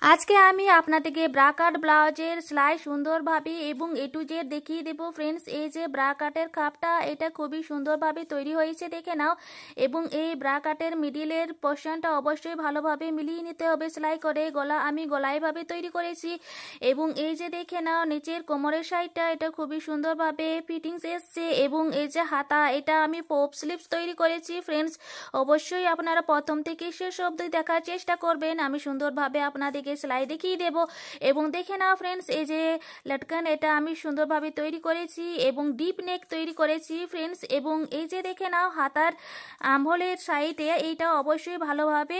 আজকে আমি আপনাদেরকে ব্রা কাট ব্লাউজের সেলাই সুন্দরভাবে এবং এ টু জেড দেখিয়ে দেবো ফ্রেন্ডস। এই যে ব্রা কাটের খাপটা এটা খুবই সুন্দরভাবে তৈরি হয়েছে, দেখে নাও। এবং এই ব্রা কাটের মিডিলের পোর্শনটা অবশ্যই ভালোভাবে মিলিয়ে নিতে হবে সেলাই করে। গলা আমি গলাইভাবে তৈরি করেছি। এবং এই যে দেখে নাও নিচের কোমরের সাইডটা এটা খুবই সুন্দরভাবে ফিটিংস এসছে। এবং এই যে হাতা এটা আমি পপ স্লিভস তৈরি করেছি ফ্রেন্ডস। অবশ্যই আপনারা প্রথম থেকে শেষ অবধি দেখার চেষ্টা করবেন। আমি সুন্দরভাবে আপনাদেরকে সেলাই দেখিয়ে দেব। এবং দেখে নাও ফ্রেন্ডস, এই যে লটকন এটা আমি সুন্দরভাবে তৈরি করেছি এবং ডিপ নেক তৈরি করেছি ফ্রেন্ডস। এবং এই যে দেখে নাও হাতার আঁচলের সাইডে এইটা অবশ্যই ভালোভাবে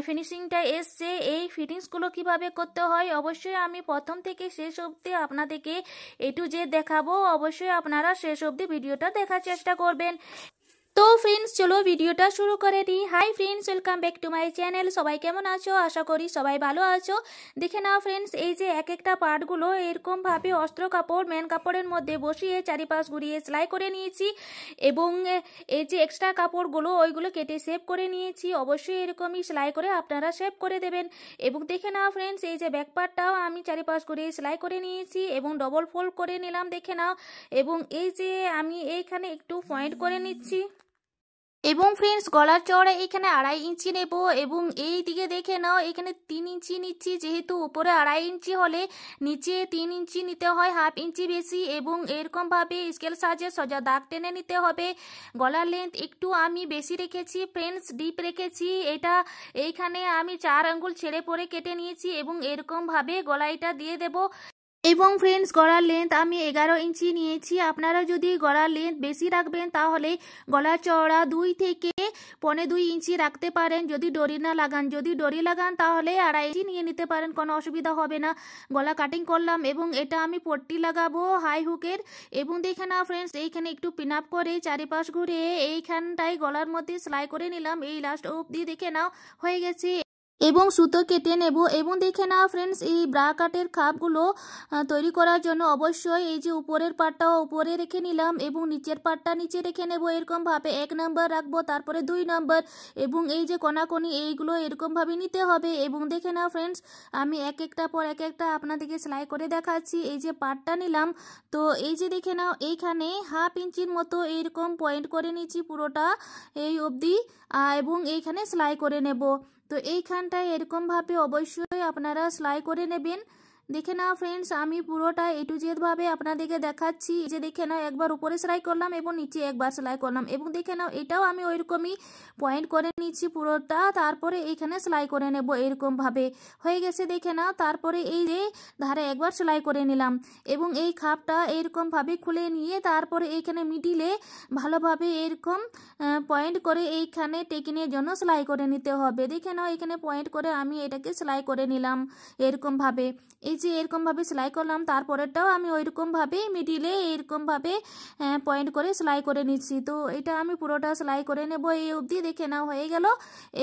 ফিনিশিংটা এসছে। এই ফিটিংসগুলো কিভাবে করতে হয় অবশ্যই আমি প্রথম থেকে শেষ অবধি আপনাদেরকে এ টু জেড দেখাবো। অবশ্যই আপনারা শেষ অবধি ভিডিওটা দেখার চেষ্টা করবেন। তো ফ্রেন্ডস চলো ভিডিওটা শুরু করে দিই। Hi friends, welcome back to my channel. সবাই কেমন আছো? আশা করি সবাই ভালো আছো। দেখে নাও ফ্রেন্ডস, এই যে এক একটা পার্টগুলো এরকমভাবে অস্ত্র কাপড় মেন কাপড়ের মধ্যে বসিয়ে চারিপাশ ঘুরিয়ে সেলাই করে নিয়েছি। এবং এই যে এক্সট্রা কাপড়গুলো ওইগুলো কেটে সেভ করে নিয়েছি। অবশ্যই এরকমই সেলাই করে আপনারা সেভ করে দেবেন। এবং দেখে নাও ফ্রেন্ডস, এই যে ব্যাক পার্টটাও আমি চারিপাশ ঘুরিয়ে সেলাই করে নিয়েছি এবং ডবল ফোল্ড করে নিলাম, দেখে নাও। এবং এই যে আমি এইখানে একটু পয়েন্ট করে নিচ্ছি। এবং ফ্রেন্ডস গলার চওড়া এখানে 2.5 ইঞ্চি নেব। এবং এই দিকে দেখে নাও এখানে 3 ইঞ্চি নিচ্ছি, যেহেতু উপরে 2.5 ইঞ্চি হলে নিচে 3 ইঞ্চি নিতে হয়, 1/2 ইঞ্চি বেশি। এবং এরকমভাবে স্কেল সাহায্যে সোজা দাগ টেনে নিতে হবে। গলার লেন্থ একটু আমি বেশি রেখেছি ফ্রেন্ডস, ডিপ রেখেছি। এটা এইখানে আমি 4 আঙ্গুল ছেড়ে পরে কেটে নিয়েছি এবং এরকমভাবে গলাইটা দিয়ে দেব। এবং ফ্রেন্ডস গলার লেন্থ আমি 11 ইঞ্চি নিয়েছি। আপনারা যদি গলার লেন্থ বেশি রাখবেন তাহলে গলার চওড়া 2 থেকে 1.25 ইঞ্চি রাখতে পারেন, যদি ডরি না লাগান। যদি ডরি লাগান তাহলে 2.5 ইঞ্চি নিয়ে নিতে পারেন, কোনো অসুবিধা হবে না। গলা কাটিং করলাম এবং এটা আমি পট্টি লাগাবো হাই হুকের। এবং দেখে না ফ্রেন্ডস, এইখানে একটু পিন আপ করে চারিপাশ ঘুরে এইখানটায় গলার মধ্যে সেলাই করে নিলাম। এই লাস্ট অবধি দেখে নাও হয়ে গেছে। এবং সুতো কেটে নেব। এবং দেখে নাও ফ্রেন্ডস, এই ব্রা কাটের খাপগুলো তৈরি করার জন্য অবশ্যই এই যে উপরের পাটটা উপরে রেখে নিলাম এবং নিচের পাটটা নিচে রেখে নেব। এরকমভাবে 1 নম্বর রাখবো, তারপরে 2 নম্বর। এবং এই যে কোনাকুনি এইগুলো এরকমভাবে নিতে হবে। এবং দেখে নাও ফ্রেন্ডস, আমি এক একটা পর এক একটা আপনাদেরকে সেলাই করে দেখাচ্ছি। এই যে পাটটা নিলাম, তো এই যে দেখে নাও এইখানে 1/2 ইঞ্চির মতো এইরকম পয়েন্ট করে নিচ্ছি পুরোটা এই অবধি। এবং এইখানে সেলাই করে নেব। তো এইখানটায় এরকমভাবে অবশ্যই আপনারা সেলাই করে নেবেন। দেখে নাও ফ্রেন্ডস, আমি পুরোটা এ টু জেড ভাবে আপনাদেরকে দেখাচ্ছি। এই যে দেখে নাও একবার উপরে সেলাই করলাম এবং নিচে একবার সেলাই করলাম। এবং দেখে নাও এটাও আমি ওইরকমই পয়েন্ট করে নিচ্ছি পুরোটা, তারপরে এইখানে সেলাই করে নেব। এরকমভাবে হয়ে গেছে দেখে নাও। তারপরে এই যে ধারে একবার সেলাই করে নিলাম এবং এই খাপটা এরকমভাবে খুলে নিয়ে তারপরে এইখানে মিডিলে ভালোভাবে এরকম পয়েন্ট করে এইখানে টেকিনের জন্য সেলাই করে নিতে হবে। দেখে নাও এখানে পয়েন্ট করে আমি এটাকে সেলাই করে নিলাম এরকমভাবে। এই যে এরকমভাবে সেলাই করলাম, তারপরেরটাও আমি ওইরকমভাবে মিডিলে এরকমভাবে পয়েন্ট করে সেলাই করে নিচ্ছি। তো এটা আমি পুরোটা সেলাই করে নেব এই অবধি। দেখে নাও হয়ে গেল।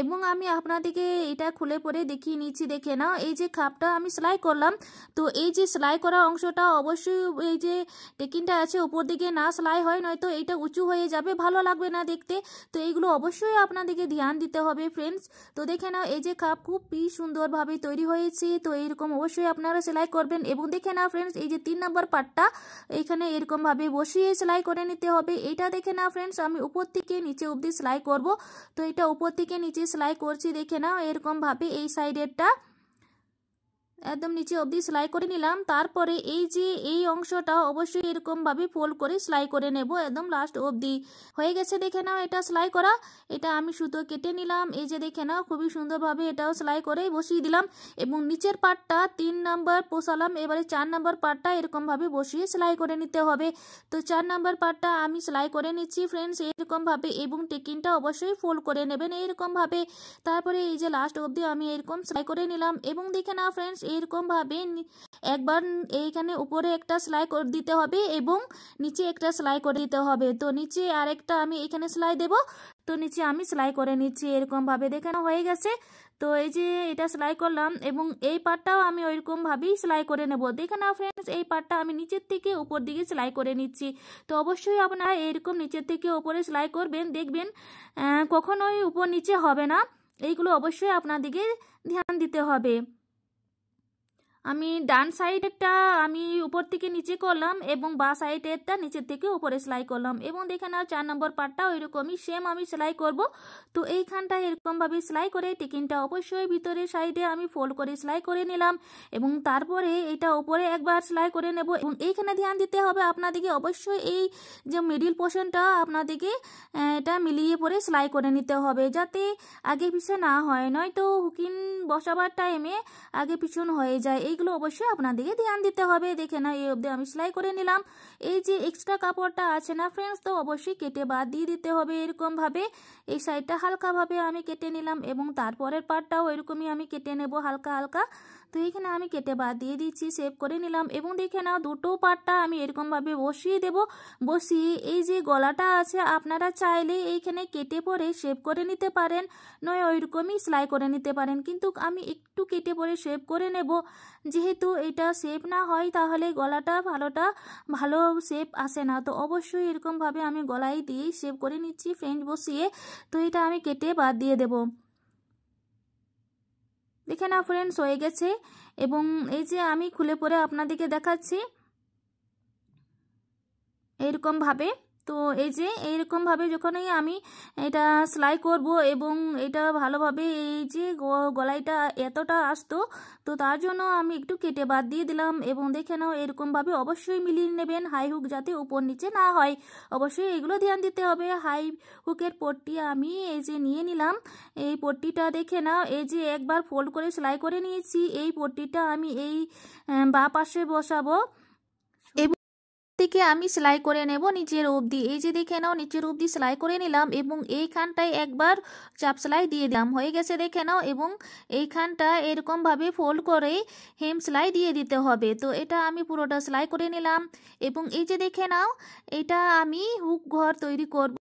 এবং আমি আপনাদেরকে এটা খুলে পরে দেখিয়ে নিচ্ছি। দেখে নাও এই যে খাপটা আমি সেলাই করলাম, তো এই যে সেলাই করা অংশটা অবশ্যই এই যে টেকিনটা আছে উপর দিকে না সেলাই হয়, নয়তো এইটা উঁচু হয়ে যাবে, ভালো লাগবে না দেখতে। তো এইগুলো অবশ্যই আপনাদেরকে ধ্যান দিতে হবে ফ্রেন্ডস। তো দেখে নাও এই যে খাপ খুবই সুন্দরভাবে তৈরি হয়েছে। তো এইরকম অবশ্যই আপনারা সেলাই করবেন। এবং দেখে নাও ফ্রেন্ডস, এই যে 3 নম্বর পার্টটা এইখানে এরকমভাবে বসিয়ে সেলাই করে নিতে হবে। এটা দেখে নাও ফ্রেন্ডস, আমি উপর থেকে নিচে অবধি সেলাই করব। তো এটা উপর থেকে নিচে সেলাই করছি। দেখে নাও এরকমভাবে এই সাইডেরটা একদম নিচে অবধি সেলাই করে নিলাম। তারপরে এই যে এই অংশটা অবশ্যই এরকমভাবে ফোল্ড করে সেলাই করে নেব একদম লাস্ট অবধি। হয়ে গেছে দেখে নাও এটা সেলাই করা। এটা আমি সুতো কেটে নিলাম। এই যে দেখে নাও খুবই সুন্দরভাবে এটাও সেলাই করে বসিয়ে দিলাম। এবং নিচের পার্টটা 3 নাম্বার বসালাম। এবারে 4 নাম্বার পার্টটা এরকমভাবে বসিয়ে সেলাই করে নিতে হবে। তো 4 নাম্বার পার্টটা আমি সেলাই করে নিচ্ছি ফ্রেন্ডস এরকমভাবে। এবং টেকিনটা অবশ্যই ফোল্ড করে নেবেন এইরকমভাবে। তারপরে এই যে লাস্ট অবধি আমি এরকম সেলাই করে নিলাম। এবং দেখে নাও ফ্রেন্ডস এরকমভাবে একবার এইখানে উপরে একটা সেলাই করে দিতে হবে এবং নিচে একটা সেলাই করে দিতে হবে। তো নিচে আরেকটা আমি এখানে সেলাই দেব। তো নিচে আমি সেলাই করে নিচ্ছি এরকমভাবে। দেখে নাও হয়ে গেছে। তো এই যে এটা সেলাই করলাম এবং এই পার্টটাও আমি ওইরকমভাবেই সেলাই করে নেব। দেখে নাও ফ্রেন্ডস, এই পার্টটা আমি নিচের থেকে উপর দিকে সেলাই করে নিচ্ছি। তো অবশ্যই আপনারা এরকম নিচের থেকে উপরে সেলাই করবেন, দেখবেন কখনোই উপর নিচে হবে না। এইগুলো অবশ্যই আপনাদেরকে ধ্যান দিতে হবে। আমি ডান সাইডেরটা আমি উপর থেকে নিচে করলাম এবং বা সাইডেরটা নিচের থেকে উপরে সেলাই করলাম এবং দেখে নাও 4 নম্বর পার্টটা ওইরকমই সেম আমি সেলাই করব। তো এইখানটা এরকমভাবে সেলাই করে টিকিনটা অবশ্যই ভিতরে সাইডে আমি ফোল্ড করে সেলাই করে নিলাম এবং তারপরে এটা উপরে একবার সেলাই করে নেব এবং এইখানে ধ্যান দিতে হবে আপনাদেরকে অবশ্যই এই যে মিডিল পোর্শনটা আপনাদেরকে এটা মিলিয়ে পরে সেলাই করে নিতে হবে যাতে আগে পিছনে না হয়, নয়তো হুকিং বসাবার টাইমে আগে পিছন হয়ে যায়। এইগুলো অবশ্যই আপনাদেরকে ধ্যান দিতে হবে। দেখে না এই অবধি আমি সেলাই করে নিলাম। এই যে এক্সট্রা কাপড়টা আছে না ফ্রেন্ডস, তো অবশ্যই কেটে বাদ দিয়ে দিতে হবে এরকমভাবে। এই সাইডটা হালকাভাবে আমি কেটে নিলাম এবং তারপরের পার্টটাও এরকমই আমি কেটে নেব হালকা হালকা। তো এখানে আমি কেটে বাদ দিয়ে দিচ্ছি, সেভ করে নিলাম এবং দেখে নাও দুটো পার্টটা আমি এরকমভাবে বসিয়ে দেব। বসিয়ে এই যে গলাটা আছে আপনারা চাইলে এইখানে কেটে পরে শেপ করে নিতে পারেন, নয় ওইরকমই সেলাই করে নিতে পারেন, কিন্তু আমি একটু কেটে পরে শেপ করে নেব। যেহেতু এটা শেপ না হয় তাহলে গলাটা ভালো শেপ আসে না। তো অবশ্যই এরকমভাবে আমি গলায় দিয়ে শেপ করে নিচ্ছি ফ্রেঞ্চ বসিয়ে। তো এটা আমি কেটে বাদ দিয়ে দেব। দেখে না ফ্রেন্ডস হয়ে গেছে এবং এই যে আমি খুলে পরে আপনাদেরকে দেখাচ্ছি এইরকমভাবে। তো এই যে এইরকমভাবে যখনই আমি এটা সেলাই করব এবং এটা ভালোভাবে এই যে গলাইটা এতটা আসতো, তো তার জন্য আমি একটু কেটে বাদ দিয়ে দিলাম এবং দেখে নাও এরকমভাবে অবশ্যই মিলিয়ে নেবেন হাই হুক যাতে উপর নিচে না হয়। অবশ্যই এগুলো ধ্যান দিতে হবে। হাই হুকের পট্টি আমি এই যে নিয়ে নিলাম, এই পট্টিটা দেখে নাও এই যে একবার ফোল্ড করে সেলাই করে নিয়েছি। এই পট্টিটা আমি এই বাঁ পাশে বসাবো থেকে আমি সেলাই করে নেব নিচের অবধি। এই যে দেখে নাও নিচের অবধি সেলাই করে নিলাম এবং এইখানটায় একবার চাপ সেলাই দিয়ে দিলাম, হয়ে গেছে দেখে নাও। এবং এইখানটা এরকমভাবে ফোল্ড করে হেম সেলাই দিয়ে দিতে হবে। তো এটা আমি পুরোটা সেলাই করে নিলাম এবং এই যে দেখে নাও এটা আমি হুক ঘর তৈরি করব,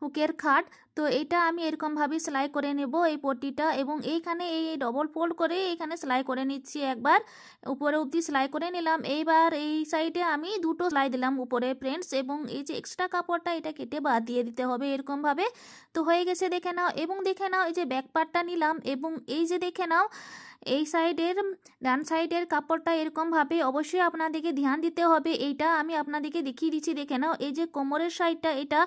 হুকের খাট। তো এটা আমি এরকমভাবে সেলাই করে নেব এই পট্টিটা এবং এইখানে এই ডবল ফোল্ড করে এখানে সেলাই করে নিচ্ছি, একবার উপরে অবধি সেলাই করে নিলাম। এইবার এই সাইডে আমি দুটো সেলাই দিলাম উপরে ফ্রেন্ডস এবং এই যে এক্সট্রা কাপড়টা এটা কেটে বাদ দিয়ে দিতে হবে এরকমভাবে। তো হয়ে গেছে দেখে নাও এবং দেখে নাও এই যে ব্যাক পার্টটা নিলাম এবং এই যে দেখে নাও এই সাইডের ডান সাইডের কাপড়টা এরকমভাবে অবশ্যই আপনাদেরকে ধ্যান দিতে হবে। এইটা আমি আপনাদেরকে দেখিয়ে দিচ্ছি, দেখে নাও এই যে কোমরের সাইডটা এটা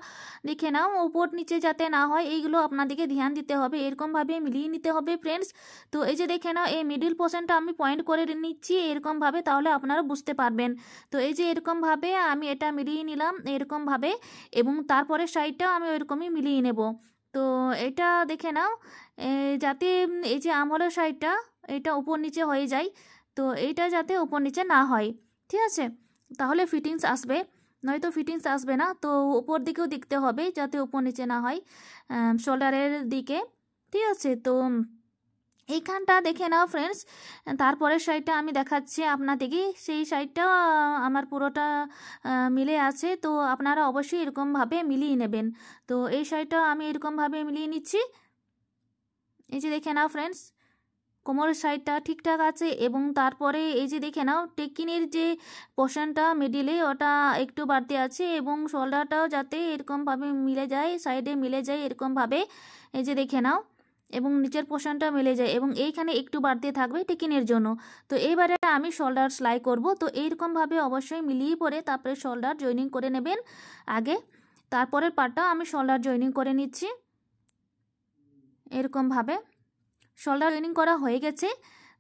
দেখে নাও উপর নিচে যাতে না হয় এইগুলো আপনাদেরকে ধ্যান দিতে হবে, এরকমভাবে মিলিয়ে নিতে হবে ফ্রেন্ডস। তো এই যে দেখে নাও এই মিডিল পোর্শনটা আমি পয়েন্ট করে নিচ্ছি এরকমভাবে, তাহলে আপনারা বুঝতে পারবেন। তো এই যে এরকমভাবে আমি এটা মিলিয়ে নিলাম এরকমভাবে এবং তারপরে সাইডটাও আমি ওইরকমই মিলিয়ে নেব। তো এটা দেখে নাও যাতে এই যে আমহলের সাইডটা এটা উপর নিচে হয়ে যায়, তো এইটা যাতে উপর নিচে না হয়, ঠিক আছে, তাহলে ফিটিংস আসবে, নয়তো ফিটিংস আসবে না। তো উপর দিকেও দেখতে হবে যাতে উপর নিচে না হয় শোল্ডারের দিকে, ঠিক আছে। তো এইখানটা দেখে নাও ফ্রেন্ডস, তারপরের সাইডটা আমি দেখাচ্ছি আপনাদেরকে, সেই সাইডটা আমার পুরোটা মিলে আছে। তো আপনারা অবশ্যই এরকমভাবে মিলিয়ে নেবেন। তো এই সাইডটা আমি এরকমভাবে মিলিয়ে নিচ্ছি। এই যে দেখে নাও ফ্রেন্ডস কোমরের সাইডটা ঠিকঠাক আছে এবং তারপরে এই যে দেখে নাও টেকিনের যে পোর্শনটা মিডিলে ওটা একটু বাড়তি আছে এবং শোল্ডারটাও যাতে এরকমভাবে মিলে যায়, সাইডে মিলে যায় এরকমভাবে, এই যে দেখে নাও, এবং নিচের পোর্শনটা মিলে যায় এবং এইখানে একটু বাড়তি থাকবে টেকিনের জন্য। তো এইবারে আমি শোল্ডার সেলাই করব। তো এইরকমভাবে অবশ্যই মিলিয়ে পরে তারপরে শোল্ডার জয়েনিং করে নেবেন আগে, তারপরের পার্টটাও আমি শোল্ডার জয়েনিং করে নিচ্ছি এরকমভাবে। শোল্ডার জয়েনিং করা হয়ে গেছে।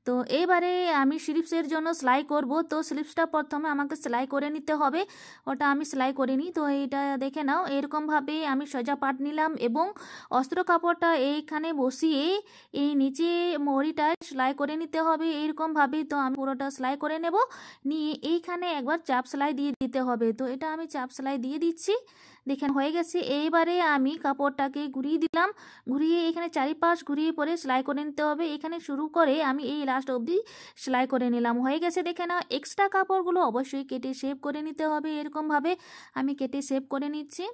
তো এবারে আমি স্লিপসের জন্য সেলাই করব। তো স্লিপসটা প্রথমে আমাকে সেলাই করে নিতে হবে, ওটা আমি সেলাই করে নিই। তো এইটা দেখে নাও এরকমভাবে আমি সোজা পাট নিলাম এবং অস্ত্র কাপড়টা এইখানে বসিয়ে এই নিচে মহরিটা সেলাই করে নিতে হবে এইরকমভাবে। তো আমি পুরোটা সেলাই করে নেব, নিয়ে এইখানে একবার চাপ সেলাই দিয়ে দিতে হবে। তো এটা আমি চাপ সেলাই দিয়ে দিচ্ছি, দেখেন হয়ে গেছে। এইবারে আমি কাপড়টাকে ঘুরিয়ে দিলাম, ঘুরিয়ে এখানে চারিপাশ ঘুরিয়ে পরে সেলাই করে নিতে হবে। এখানে শুরু করে আমি এই লাস্ট অবধি সেলাই করে নিলাম, হয়ে গেছে দেখে নাও। এক্সট্রা কাপড়গুলো অবশ্যই কেটে শেপ করে নিতে হবে এরকমভাবে, আমি কেটে শেপ করে নিচ্ছি।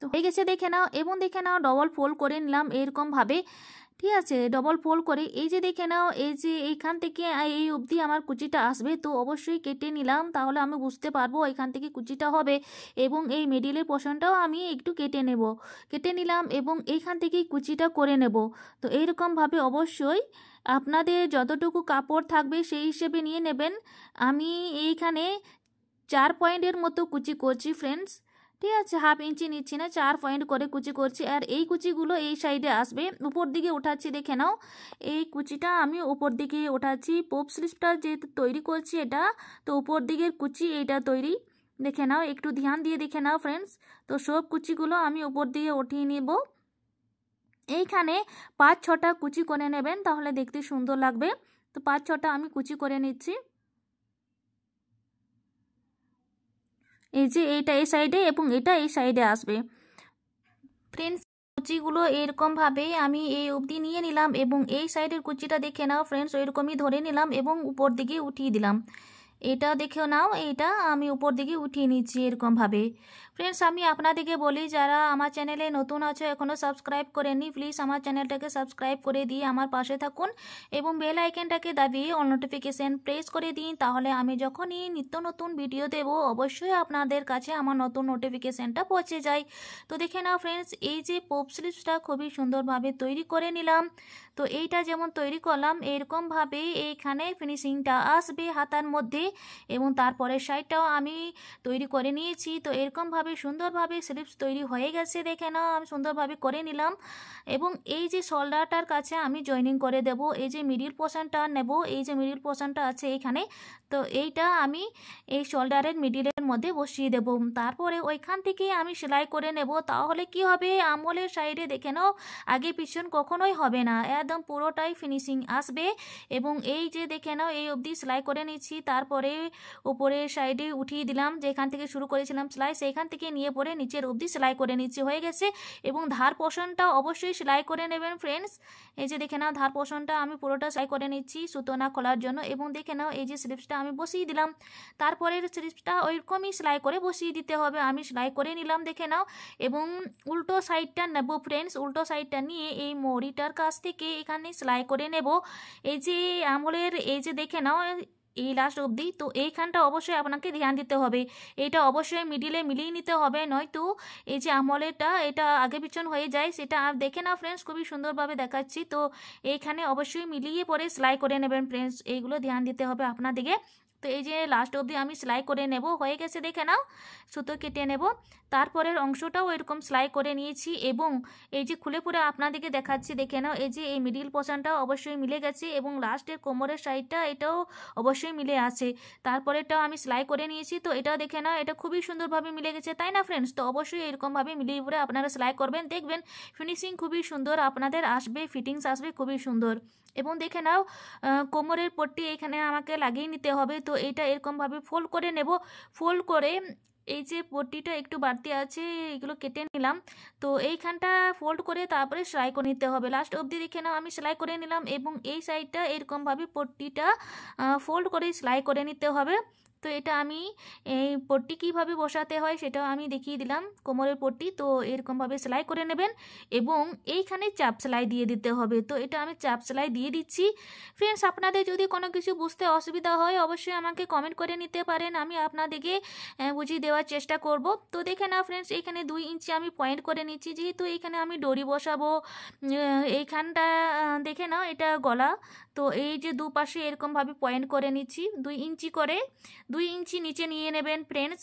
তো হয়ে গেছে দেখে নাও এবং দেখে নাও ডবল ফোল্ড করে নিলাম এরকমভাবে, ঠিক আছে, ডবল ফোল্ড করে এই যে দেখে নাও এই যে এইখান থেকে এই অবধি আমার কুচিটা আসবে। তো অবশ্যই কেটে নিলাম, তাহলে আমি বুঝতে পারবো এখান থেকে কুচিটা হবে এবং এই মিডিলের পোর্শনটাও আমি একটু কেটে নিলাম এবং এইখান থেকেই কুচিটা করে নেব। তো এইরকমভাবে অবশ্যই আপনাদের যতটুকু কাপড় থাকবে সেই হিসেবে নিয়ে নেবেন। আমি এইখানে 4 পয়েন্টের মতো কুচি করছি ফ্রেন্ডস, ঠিক আছে, 1/2 ইঞ্চি নিচ্ছি না, 4 পয়েন্ট করে কুচি করছি। আর এই কুচিগুলো এই সাইডে আসবে, উপর দিকে উঠাচ্ছি, দেখে নাও এই কুচিটা আমি উপর দিকে উঠাচ্ছি। পপ স্লিভসটা যেহেতু তৈরি করছি এটা, তো উপর দিকের কুচি এইটা তৈরি, দেখে নাও, একটু ধ্যান দিয়ে দেখে নাও ফ্রেন্ডস। তো সব কুচিগুলো আমি উপর দিকে উঠিয়ে নেব। এইখানে 5-6টা কুচি করে নেবেন, তাহলে দেখতে সুন্দর লাগবে। তো 5-6টা আমি কুচি করে নিচ্ছি। এই যে এইটা এই সাইডে এবং এটা এই সাইডে আসবে ফ্রেন্ডস। কুচিগুলো এরকমভাবে আমি এই অবধি নিয়ে নিলাম এবং এই সাইডের কুচিটা দেখে নাও ফ্রেন্ডস, ওইরকমই ধরে নিলাম এবং উপর দিকে উঠিয়ে দিলাম। এটা দেখেও নাও, এটা আমি উপর দিকে উঠিয়ে নিচ্ছি এরকমভাবে। ফ্রেন্ডস, আমি আপনাদেরকে বলি, যারা আমার চ্যানেলে নতুন আছে এখনও সাবস্ক্রাইব করেননি, প্লিজ আমার চ্যানেলটাকে সাবস্ক্রাইব করে দিয়ে আমার পাশে থাকুন এবং বেল আইকনটাকে দাবিয়ে অল নোটিফিকেশান প্রেস করে দিন, তাহলে আমি যখনই নিত্য নতুন ভিডিও দেব অবশ্যই আপনাদের কাছে আমার নতুন নোটিফিকেশানটা পৌঁছে যায়। তো দেখে নাও ফ্রেন্ডস, এই যে পপ স্লিভসটা খুবই সুন্দরভাবে তৈরি করে নিলাম। তো এইটা যেমন তৈরি করলাম এরকমভাবে এইখানে ফিনিশিংটা আসবে হাতার মধ্যে এবং তারপরে সাইডটাও আমি তৈরি করে নিয়েছি। তো এরকমভাবে সুন্দরভাবে স্লিভস তৈরি হয়ে গেছে, দেখে নাও আমি সুন্দরভাবে করে নিলাম। এবং এই যে শোল্ডারটার কাছে আমি জয়েনিং করে দেব, এই যে মিডিল পোর্শনটা নেব, এই যে মিডিল পোর্শনটা আছে এইখানে, তো এইটা আমি এই শোল্ডারের মিডিলের মধ্যে বসিয়ে দেব। তারপরে ওইখান থেকে আমি সেলাই করে নেব, তাহলে কি হবে, আঁচলের সাইডে দেখে নাও আগে পিছন কখনোই হবে না, একদম পুরোটাই ফিনিশিং আসবে। এবং এই যে দেখে নাও এই অবধি সেলাই করে নিচ্ছি, তারপরে উপরের সাইডে উঠিয়ে দিলাম, যেখান থেকে শুরু করেছিলাম সেলাই সেইখান থেকে নিয়ে পরে নিচের অবধি সেলাই করে নিচ্ছি, হয়ে গেছে। এবং ধার পোর্শনটা অবশ্যই সেলাই করে নেবেন ফ্রেন্ডস। এই যে দেখে নাও ধার পোর্শনটা আমি পুরোটা সেলাই করে নিচ্ছি সুতো না খোলার জন্য। এবং দেখে নাও এই যে স্লিভসটা আমি বসিয়ে দিলাম, তারপরের স্লিভসটা ওইরকমই সেলাই করে বসিয়ে দিতে হবে, আমি সেলাই করে নিলাম, দেখে নাও। এবং উল্টো সাইডটা নেব ফ্রেন্ডস, উল্টো সাইডটা নিয়ে এই মড়িটার কাছ থেকে এখানে সেলাই করে নেব। এই যে আঙুলের এই যে দেখে নাও এই লাস্ট অবধি, তো এইখানটা অবশ্যই আপনাকে ধ্যান দিতে হবে, এটা অবশ্যই মিডিলে মিলিয়ে নিতে হবে, নয়তো এই যে আমলেরটা এটা আগে পিছন হয়ে যায়, সেটা দেখে না ফ্রেন্ডস খুবই সুন্দরভাবে দেখাচ্ছি। তো এইখানে অবশ্যই মিলিয়ে পরে সেলাই করে নেবেন ফ্রেন্ডস, এইগুলো ধ্যান দিতে হবে আপনাদেরকে। তো এই যে লাস্ট অবধি আমি সেলাই করে নেব, হয়ে গেছে, দেখে নাও সুতো কেটে নেব। তারপরের অংশটাও এরকম সেলাই করে নিয়েছি এবং এই যে খুলে পরে আপনাদেরকে দেখাচ্ছি, দেখে নাও এই যে এই মিডিল পোর্শনটাও অবশ্যই মিলে গেছে এবং লাস্টের কোমরের সাইডটা এটাও অবশ্যই মিলে আছে। তারপরেটাও আমি সেলাই করে নিয়েছি, তো এটাও দেখে নাও এটা খুবই সুন্দরভাবে মিলে গেছে, তাই না ফ্রেন্ডস? তো অবশ্যই এরকমভাবে মিলিয়ে পরে আপনারা সেলাই করবেন, দেখবেন ফিনিশিং খুবই সুন্দর আপনাদের আসবে, ফিটিংস আসবে খুবই সুন্দর। এবং দেখে নাও কোমরের পট্টি এখানে আমাকে লাগিয়ে নিতে হবে, তো এটা এরকমভাবে ফোল্ড করে নেব, ফোল্ড করে এই যে পট্টিটা একটু বাড়তি আছে এগুলো কেটে নিলাম। তো এইখানটা ফোল্ড করে তারপরে সেলাই করে নিতে হবে, লাস্ট অবধি দেখে নাও আমি সেলাই করে নিলাম। এবং এই সাইডটা এরকমভাবে পট্টিটা ফোল্ড করে সেলাই করে নিতে হবে। তো এটা আমি এই পট্টি কীভাবে বসাতে হয় সেটাও আমি দেখিয়ে দিলাম, কোমরের পট্টি তো এরকমভাবে সেলাই করে নেবেন এবং এইখানে চাপ সেলাই দিয়ে দিতে হবে। তো এটা আমি চাপ সেলাই দিয়ে দিচ্ছি ফ্রেন্ডস। আপনাদের যদি কোনো কিছু বুঝতে অসুবিধা হয় অবশ্যই আমাকে কমেন্ট করে নিতে পারেন, আমি আপনাদেরকে বুঝিয়ে দেওয়ার চেষ্টা করব। তো দেখে না ফ্রেন্ডস এখানে 2 ইঞ্চি আমি পয়েন্ট করে নিচ্ছি, যেহেতু এখানে আমি ডরি বসাবো। এইখানটা দেখে নাও এটা গলা, তো এই যে দুপাশে এরকমভাবে পয়েন্ট করে নিচ্ছি 2 ইঞ্চি করে, 2 ইঞ্চি নিচে নিয়ে নেবেন ফ্রেন্ডস,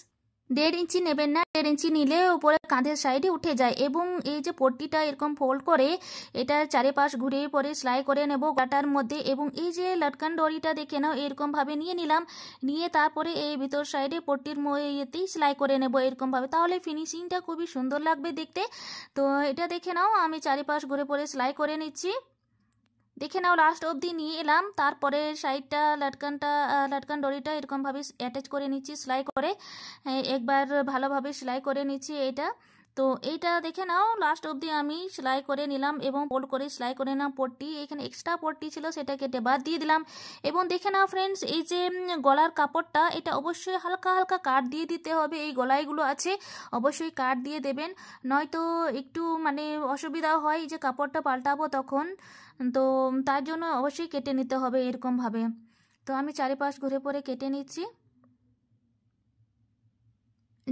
1.5 ইঞ্চি নেবেন না, 1.5 ইঞ্চি নিলে উপরে কাঁধের সাইডে উঠে যায়। এবং এই যে পট্টিটা এরকম ফোল্ড করে এটা চারিপাশ ঘুরিয়ে পরে সেলাই করে নেব গাটার মধ্যে। এবং এই যে লটকান দড়িটা দেখে নাও এরকমভাবে নিয়ে নিলাম, নিয়ে তারপরে এই ভিতর সাইডে পট্টির ইয়েতেই সেলাই করে নেব এরকমভাবে, তাহলে ফিনিশিংটা খুবই সুন্দর লাগবে দেখতে। তো এটা দেখে নাও আমি চারিপাশ ঘুরে পরে সেলাই করে নিচ্ছি, দেখে নাও লাস্ট অবধি নিয়ে এলাম। তারপরে সাইডটা লটকান দড়িটা এরকমভাবে অ্যাটাচ করে নিচ্ছি সেলাই করে, একবার ভালোভাবে সেলাই করে নিচ্ছি এইটা। তো এইটা দেখে নাও লাস্ট অবধি আমি সেলাই করে নিলাম এবং ফোল্ড করে সেলাই করে নিলাম পট্টি, এখানে এক্সট্রা পট্টি ছিল সেটা কেটে বাদ দিয়ে দিলাম। এবং দেখে নাও ফ্রেন্ডস এই যে গলার কাপড়টা এটা অবশ্যই হালকা হালকা কাট দিয়ে দিতে হবে, এই গলাইগুলো আছে অবশ্যই কাট দিয়ে দেবেন, নয়তো একটু মানে অসুবিধা হয় যে কাপড়টা পাল্টাবো তখন, তো তার জন্য অবশ্যই কেটে নিতে হবে এরকমভাবে। তো আমি চারিপাশ ঘুরে পরে কেটে নিচ্ছি,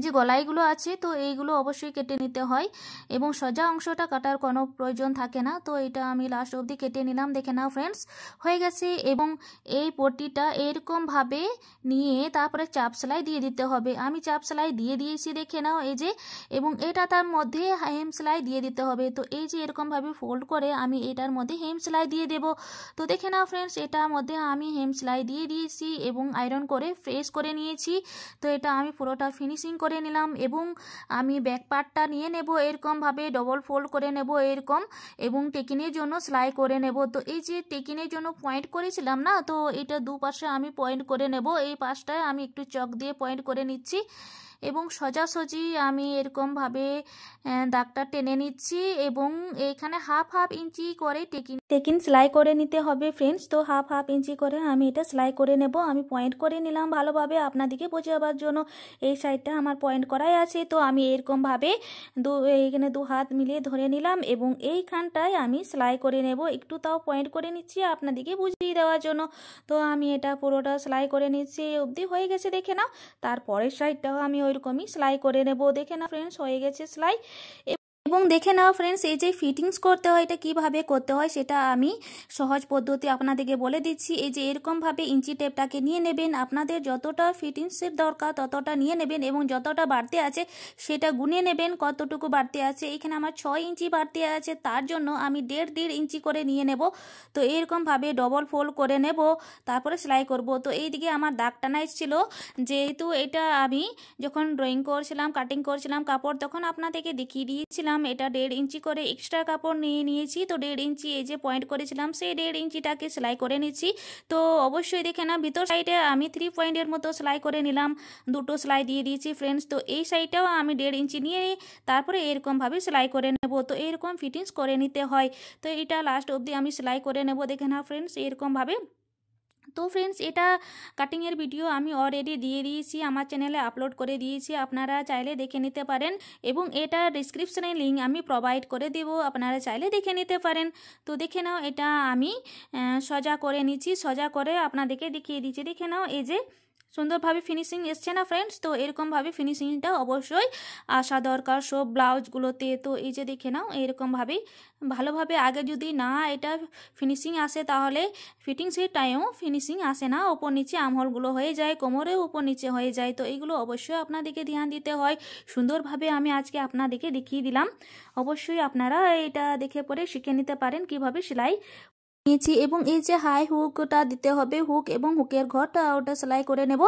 যে গলাইগুলো আছে তো এইগুলো অবশ্যই কেটে নিতে হয় এবং সোজা অংশটা কাটার কোনো প্রয়োজন থাকে না। তো এটা আমি লাস্ট অবধি কেটে নিলাম, দেখে নাও ফ্রেন্ডস হয়ে গেছে। এবং এই পট্টিটা এরকমভাবে নিয়ে তারপরে চাপ সেলাই দিয়ে দিতে হবে। আমি চাপ সেলাই দিয়ে দিয়েছি, দেখে নাও এই যে। এবং এটা তার মধ্যে হেম সেলাই দিয়ে দিতে হবে। তো এই যে এরকমভাবে ফোল্ড করে আমি এটার মধ্যে হেম সেলাই দিয়ে দেব। তো দেখে নাও ফ্রেন্ডস এটার মধ্যে আমি হেম সেলাই দিয়ে দিয়েছি এবং আয়রন করে ফ্রেশ করে নিয়েছি। তো এটা আমি পুরোটা ফিনিশিং করে নিলাম এবং আমি ব্যাক পার্টটা নিয়ে নেব এরকমভাবে ডবল ফোল্ড করে নেব এরকম, এবং টেকিনের জন্য সেলাই করে নেব। তো এই যে টেকিনের জন্য পয়েন্ট করেছিলাম না, তো এটা দুপাশে আমি পয়েন্ট করে নেব। এই পাশটায় আমি একটু চক দিয়ে পয়েন্ট করে নিচ্ছি এবং সোজাসুজি আমি এরকমভাবে দাগটা টেনে নিচ্ছি এবং এখানে হাফ ইঞ্চি করে টেকিন সেলাই করে নিতে হবে ফ্রেন্ডস। তো হাফ ইঞ্চি করে আমি এটা সেলাই করে নেব। আমি পয়েন্ট করে নিলাম ভালোভাবে আপনাদেরকে বোঝাবার জন্য। এই সাইডটা আমার পয়েন্ট করাই আছে। তো আমি এরকমভাবে এখানে দু হাত মিলিয়ে ধরে নিলাম এবং এইখানটায় আমি সেলাই করে নেব। একটু তাও পয়েন্ট করে নিচ্ছি আপনাদেরকে বুঝিয়ে দেওয়ার জন্য। তো আমি এটা পুরোটা সেলাই করে নিচ্ছি, অবধি হয়ে গেছে দেখে নাও। তারপরের সাইডটাও আমি ওইরকমই সেলাই করে নেব, দেখে নাও ফ্রেন্ডস হয়ে গেছে সেলাই। এবং দেখে নাও ফ্রেন্ডস এই যে ফিটিংস করতে হয় এটা কিভাবে করতে হয় সেটা আমি সহজ পদ্ধতি আপনাদেরকে বলে দিচ্ছি। এই যে এরকমভাবে ইঞ্চি টেপটাকে নিয়ে নেবেন, আপনাদের যতটা ফিটিংসের দরকার ততটা নিয়ে নেবেন এবং যতটা বাড়তি আছে সেটা গুনে নেবেন কতটুকু বাড়তি আছে। এখানে আমার 6 ইঞ্চি বাড়তি আছে, তার জন্য আমি 1.5 ইঞ্চি করে নিয়ে নেব। তো এরকমভাবে ডবল ফোল্ড করে নেব, তারপরে সেলাই করব। তো এইদিকে আমার দাগ টানা এসেছিল, যেহেতু এটা আমি যখন ড্রয়িং করছিলাম কাটিং করছিলাম কাপড় তখন আপনাদেরকে দেখিয়ে দিয়েছিলাম। এটা 1.5 ইঞ্চি করে এক্সট্রা কাপড় নিয়ে নিয়েছি। তো 1.5 ইঞ্চি এই যে পয়েন্ট করেছিলাম সেই 1.5 ইঞ্চিটাকে সেলাই করে নিচ্ছি। তো অবশ্যই দেখে না ভিতর সাইডে আমি 3 পয়েন্টের মতো সেলাই করে নিলাম, দুটো সেলাই দিয়ে দিয়েছি ফ্রেন্ডস। তো এই সাইডটাও আমি 1.5 ইঞ্চি নিয়ে তারপরে এরকমভাবে সেলাই করে নেব। তো এরকম ফিটিংস করে নিতে হয়। তো এটা লাস্ট অবধি আমি সেলাই করে নেব, দেখে না ফ্রেন্ডস এরকমভাবে। তো ফ্রেন্ডস এটা কাটিংয়ের ভিডিও আমি অলরেডি দিয়ে দিয়েছি, আমার চ্যানেলে আপলোড করে দিয়েছি, আপনারা চাইলে দেখে নিতে পারেন এবং এটা ডিসক্রিপশনে লিঙ্ক আমি প্রোভাইড করে দেব, আপনারা চাইলে দেখে নিতে পারেন। তো দেখে নাও এটা আমি সোজা করে নিচ্ছি, সোজা করে আপনাদেরকে দেখিয়ে দিচ্ছি। দেখে নাও এই যে সুন্দরভাবে ফিনিশিং এসছে না ফ্রেন্ডস। তো এরকমভাবে ফিনিশিংটা অবশ্যই আসা দরকার সব ব্লাউজগুলোতে। তো এই যে দেখে নাও এরকমভাবেই ভালোভাবে আগে যদি না এটা ফিনিশিং আসে তাহলে ফিটিংসের টাইমও ফিনিশিং আসে না, ওপর নিচে আমহলগুলো হয়ে যায়, কোমরেও উপর নিচে হয়ে যায়। তো এইগুলো অবশ্যই আপনাদেরকে ধ্যান দিতে হয়। সুন্দরভাবে আমি আজকে আপনাদেরকে দেখিয়ে দিলাম, অবশ্যই আপনারা এটা দেখে পরে শিখে নিতে পারেন কিভাবে সেলাই নিয়েছি। এবং এই যে হাই হুকটা দিতে হবে, হুক এবং হুকের ঘরটা ওটা সেলাই করে নেব,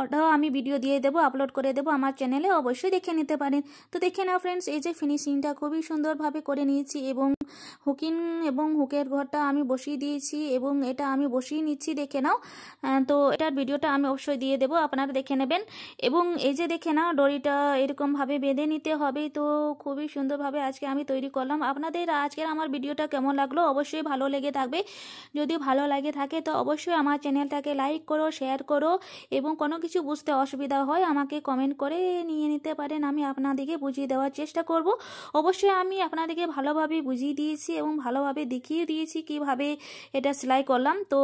ওটাও আমি ভিডিও দিয়ে দেবো, আপলোড করে দেবো আমার চ্যানেলে, অবশ্যই দেখে নিতে পারেন। তো দেখে নাও ফ্রেন্ডস এই যে ফিনিশিংটা খুবই সুন্দরভাবে করে নিয়েছি এবং হুকিং এবং হুকের ঘরটা আমি বসিয়ে দিয়েছি এবং এটা আমি বসিয়ে নিচ্ছি, দেখে নাও। তো এটার ভিডিওটা আমি অবশ্যই দিয়ে দেবো, আপনারা দেখে নেবেন। এবং এই যে দেখে নাও দড়িটা এরকমভাবে বেঁধে নিতে হবে। তো খুবই সুন্দরভাবে আজকে আমি তৈরি করলাম। আপনাদের আজকের আমার ভিডিওটা কেমন লাগলো অবশ্যই ভালো লেগে থাকবে, যদি ভালো লাগে থাকে তো অবশ্যই আমার চ্যানেলটাকে লাইক করো, শেয়ার করো এবং কোনো কিছু বুঝতে অসুবিধা হয় আমাকে কমেন্ট করে নিয়ে নিতে পারেন, আমি আপনাদেরকে বুঝিয়ে দেওয়ার চেষ্টা করব। অবশ্যই আমি আপনাদেরকে ভালোভাবে বুঝিয়ে দিয়েছি এবং ভালোভাবে দেখিয়ে দিয়েছি কিভাবে এটা সেলাই করলাম। তো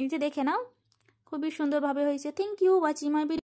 এই যে দেখে নাও খুবই সুন্দরভাবে হয়েছে। Thank you watching my video.